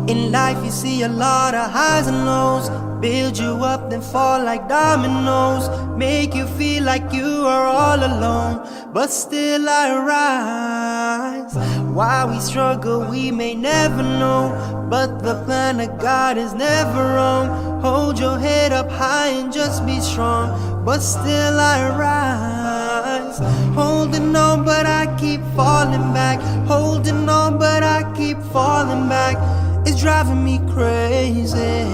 In life you see a lot of highs and lows, build you up then fall like dominoes, make you feel like you are all alone, but still I rise. Why we struggle we may never know, but the plan of God is never wrong. Hold your head up high and just be strong, but still I rise. Holding on but I keep falling back, holding on but I keep falling back. It's driving me crazy,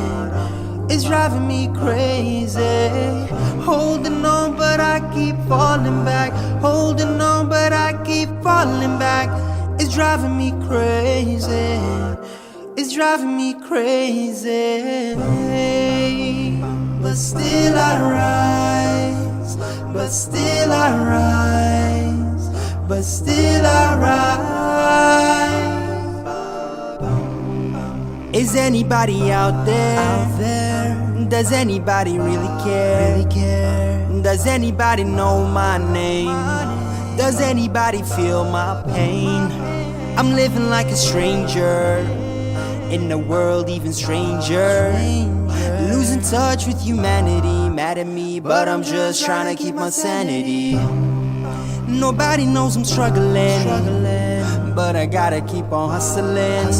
it's driving me crazy. Holding on but I keep falling back, holding on but I keep falling back. It's driving me crazy, it's driving me crazy. But still I rise, but still I rise, but still I rise. Is anybody out there? Does anybody really care? Does anybody know my name? Does anybody feel my pain? I'm living like a stranger in a world even stranger, losing touch with humanity. Mad at me, but I'm just trying to keep my sanity. Nobody knows I'm struggling, but I gotta keep on hustling.